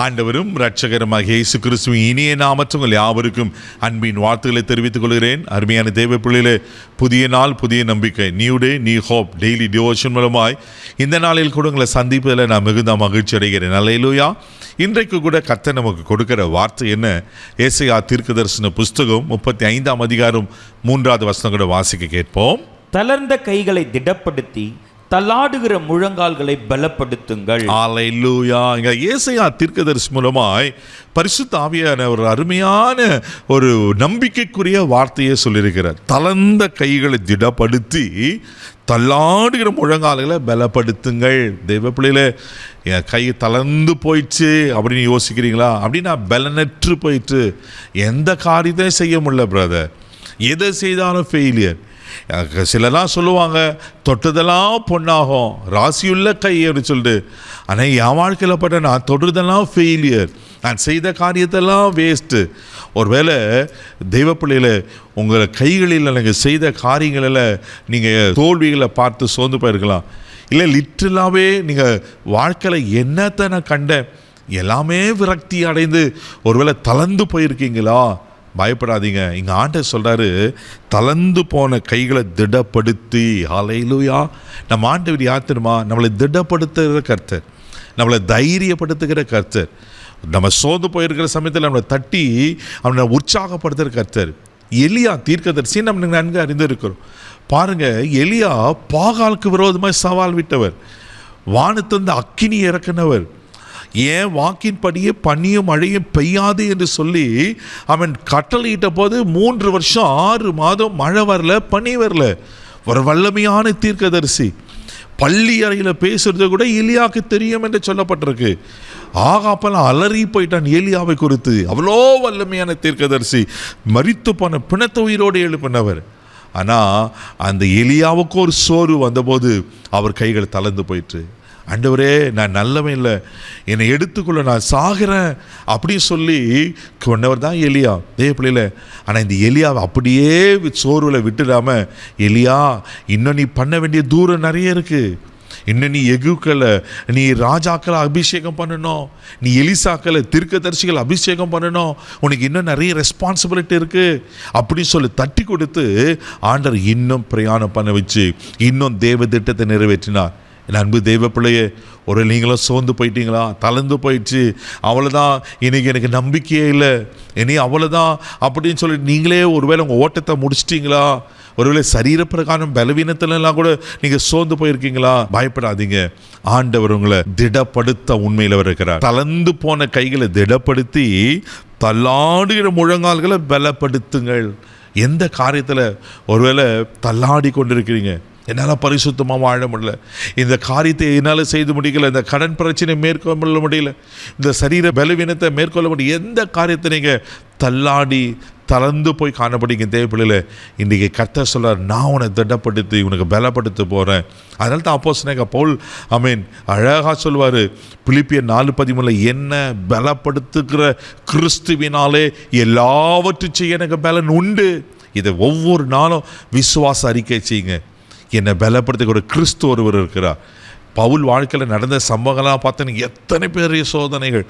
ஆண்டவரும் இரட்சகருமாகிய இயேசு கிறிஸ்துவின் இனிய நாமத்தில் உங்கள் யாவருக்கும் அன்பின் வாழ்த்துக்களை தெரிவித்துக் கொள்கிறேன். அருமையான தேவ பிள்ளைகளே, புதிய நாள், புதிய நம்பிக்கை, new day new hope daily devotion மூலமாய் இந்த நாளில் கூட உங்களை சந்திப்பதில் நான் மிகுந்த மகிழ்ச்சி அடைகிறேன். அல்லேலூயா. இன்றைக்கு கூட கர்த்தர் நமக்கு கொடுக்கிற வார்த்தை என்ன? ஏசாயா தீர்க்கதரிசன புஸ்தகம் 35ஆம் அதிகாரம் 3வது வசனம் கூட வாசிக்க கேட்போம். தளர்ந்த கைகளை திடப்படுத்தி தள்ளாடுகிற முழங்கால்களை பலப்படுத்துங்கள். அல்லேலூயா. இங்க ஏசாயா தீர்க்கதரிசி மூலமாய் பரிசுத்த ஆவியான ஒரு அருமையான ஒரு நம்பிக்கைக்குரிய வார்த்தையை சொல்லியிருக்கிறார். தளர்ந்த கைகளை திடப்படுத்தி தள்ளாடுகிற முழங்கால்களை பலப்படுத்துங்கள். தெய்வ பிள்ளையில என் கை தளர்ந்து போயிடுச்சு அப்படின்னு யோசிக்கிறீங்களா? அப்படின்னா பலனற்று போயிட்டு எந்த காரியத்தையும் செய்ய முடியல பிரதர், எதை செய்தாலும் ஃபெயிலியர். சிலலாம் சொல்லுவாங்க தொட்டதெல்லாம் பொண்ணாகும், ராசியுள்ள கை அப்படின்னு சொல்லிட்டு. ஆனால் என் வாழ்க்கையில் பட்ட நான் தொடுறதெல்லாம் ஃபெயிலியர், நான் செய்த காரியத்தெல்லாம் வேஸ்ட்டு. ஒருவேளை தெய்வ பிள்ளையில் உங்கள் கைகளில் நீங்கள் செய்த காரியங்களில் நீங்கள் தோல்விகளை பார்த்து சோர்ந்து போயிருக்கலாம். இல்லை லிட்டரலாகவே நீங்கள் வாழ்க்கையில் என்னத்தை நான் கண்டேன் எல்லாமே விரக்தி அடைந்து ஒருவேளை தளர்ந்து போயிருக்கீங்களா? பயப்படாதீங்க. இங்கே ஆண்டவர் சொல்கிறாரு, தளர்ந்து போன கைகளை திடப்படுத்தி. ஹல்லேலூயா. நம்ம ஆண்டவர் யார் தெரியுமா? நம்மளை திடப்படுத்துகிற கர்த்தர், நம்மளை தைரியப்படுத்துகிற கர்த்தர். நம்ம சோர்ந்து போயிருக்கிற சமயத்தில் நம்மளை தட்டி அவனை உற்சாகப்படுத்துகிற கர்த்தர். எலியா தீர்க்கதரிசி நம்ம நன்கு அறிந்திருக்கிறோம். பாருங்கள், எலியா பாகாலுக்கு விரோதமாக சவால் விட்டவர், வானத்திலிருந்து அக்கினி இறக்குனவர். ஏன் வாக்கின்படியே பனியும் மழையும் பெய்யாது என்று சொல்லி அவன் கட்டளையிட்ட போது 3 வருஷம் 6 மாதம் மழை வரல, பனி வரல. ஒரு வல்லமையான தீர்க்கதரிசி. பள்ளி அறையில் பேசுறது கூட எலியாவுக்கு தெரியும் என்று சொல்லப்பட்டிருக்கு. ஆகாப்பெல்லாம் அலறி போயிட்டான் எலியாவை குறித்து. அவ்வளோ வல்லமையான தீர்க்கதரிசி, மரித்து போன பிணத்தை உயிரோடு எழுப்பினவர். ஆனால் அந்த எலியாவுக்கு ஒரு சோர்வு வந்தபோது அவர் கைகள் தளர்ந்து போயிட்டு, ஆண்டவரே நான் நல்லவன் இல்லை, என்னை எடுத்துக்கொள்ள, நான் சாகிறேன் அப்படின்னு சொல்லி கொண்டவர் தான் எலியா. தேவ பிள்ளையில. ஆனால் இந்த எலியாவை அப்படியே சோர்வில் விட்டுடாம, எலியா இன்னும் நீ பண்ண வேண்டிய தூரம் நிறைய இருக்குது. இன்னும் நீ எகுக்களை, நீ ராஜாக்களை அபிஷேகம் பண்ணணும், நீ எலிசாக்களை தீர்க்கதரிசிகளை அபிஷேகம் பண்ணணும், உனக்கு இன்னும் நிறைய ரெஸ்பான்சிபிலிட்டி இருக்குது அப்படின்னு சொல்லி தட்டி கொடுத்து ஆண்டவர் இன்னும் பிரயாணம் பண்ண வச்சு இன்னும் தேவ திட்டத்தை நிறைவேற்றினார். என் அன்பு தெய்வ பிள்ளையே, ஒரு நீங்களும் சோர்ந்து போயிட்டீங்களா? தளர்ந்து போயிடுச்சு, அவ்வளோதான், இன்றைக்கி எனக்கு நம்பிக்கையே இல்லை, இனி அவ்வளோதான் அப்படின்னு சொல்லி நீங்களே ஒருவேளை உங்கள் ஓட்டத்தை முடிச்சிட்டிங்களா? ஒருவேளை சரீர பிரகாரம் பலவீனத்திலெல்லாம் கூட நீங்கள் சோர்ந்து போயிருக்கீங்களா? பயப்படாதீங்க. ஆண்டவர் உங்களை திடப்படுத்த உண்மையில் இருக்கிறார். தளர்ந்து போன கைகளை திடப்படுத்தி தள்ளாடுகிற முழங்கால்களை பலப்படுத்துங்கள். எந்த காரியத்தில் ஒருவேளை தள்ளாடி கொண்டிருக்கிறீங்க, என்னால் பரிசுத்தமாக வாழ முடியல, இந்த காரியத்தை என்னால் செய்து முடியல, இந்த கடன் பிரச்சனை மேற்கொள்ள முடியல, இந்த சரீர பலவீனத்தை மேற்கொள்ள முடியல, எந்த காரியத்தை நீங்கள் தள்ளாடி தளர்ந்து போய் காணப்படுங்க தேவைப்பிள்ளையில, இன்றைக்கி கர்த்தர் சொல்கிறார், நான் உன்னை திடப்படுத்தி உனக்கு பலப்படுத்த போகிறேன். அதனால தான் அப்போஸ்தலனாகிய பவுல் அழகாக சொல்வார் பிலிப்பியர் 4:13, என்ன பலப்படுத்துகிற கிறிஸ்துவினாலே எல்லாவற்றையும் செய்ய எனக்கு பலன் உண்டு. இதை ஒவ்வொரு நாளும் விசுவாச அறிக்கை செய்யுங்க. என்னை பலப்படுத்த ஒரு கிறிஸ்து ஒருவர் இருக்கிறார். பவுல் வாழ்க்கையில் நடந்த சம்பவங்கள்லாம் பார்த்தேன்னு எத்தனை பெரிய சோதனைகள்.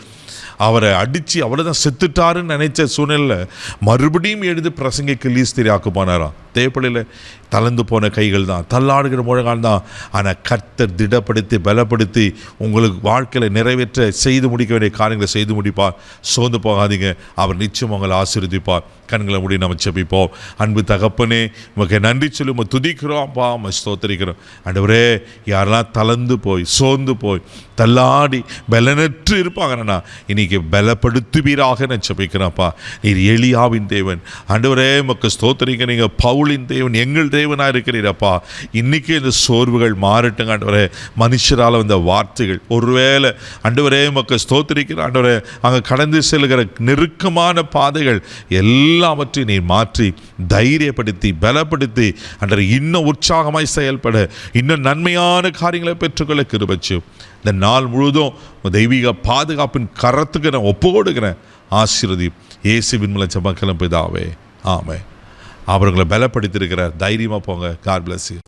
அவரை அடித்து அவ்வளோதான் செத்துட்டாருன்னு நினைச்ச சூழ்நிலையில் மறுபடியும் எழுதி பிரசங்கிக்கு லீஸ்திரி ஆக்குப்பானாராம். தேவைப்படையில் தளர்ந்து போன கைகள் தான், தள்ளாடுகிற முழங்கால் தான். ஆனால் கர்த்தர் திடப்படுத்தி பலப்படுத்தி உங்களுக்கு வாழ்க்கையில் நிறைவேற்ற செய்து முடிக்க வேண்டிய காரியங்களை செய்து முடிப்பார். சோர்ந்து போகாதீங்க, அவர் நிச்சயம் உங்களை ஆசீர்வதிப்பார். கண்களை மூடி நம்ம ஜெபிப்போம். அன்பு தகப்பனே, உமக்கு நன்றி சொல்லி உம்மை துதிக்கிறோம்ப்பா, உம்மை ஸ்தோத்திரிக்கிறோம். ஆண்டவரே, யாரெல்லாம் தளர்ந்து போய் சோர்ந்து போய் தள்ளாடி பலனற்று இருப்பாங்கண்ணா, இன்னைக்கு பலப்படுத்துவீராக நான் ஜெபிக்கிறேன்ப்பா. நீர் எலியாவின் தேவன். ஆண்டவரே, உமக்கு ஸ்தோத்திரிக்க, நீங்கள் பவுலின் தேவன், எங்கள் தேவனாக இருக்கிறீரப்பா. இன்றைக்கி இந்த சோர்வுகள் மாறட்டுங்க ஆண்டவரே. மனுஷரால் வந்த வார்த்தைகள் ஒருவேளை ஆண்டவரே உமக்கு ஸ்தோத்திரிக்கிற ஆண்டவரே, அங்கே கடந்து செல்கிற நெருக்கமான பாதைகள் எல்லாவற்றையும் நீர் மாற்றி தைரியப்படுத்தி பலப்படுத்தி அன்றரை இன்னும் உற்சாகமாய் செயல்பட, இன்னும் நன்மையான காரியங்களை பெற்றுக்கொள்ள கிருபைச்சு. இந்த நாள் முழுதும் தெய்வீக பாதுகாப்பின் கரத்துக்கு நான் ஒப்புக்கொடுக்கிறேன். ஆசீர்வதி இயேசுவின் மூலம் ஜெபம் பிதாவே, ஆமென். அவர்களை பலப்படுத்தியிருக்கிறார். தைரியமாக போங்க. God bless you.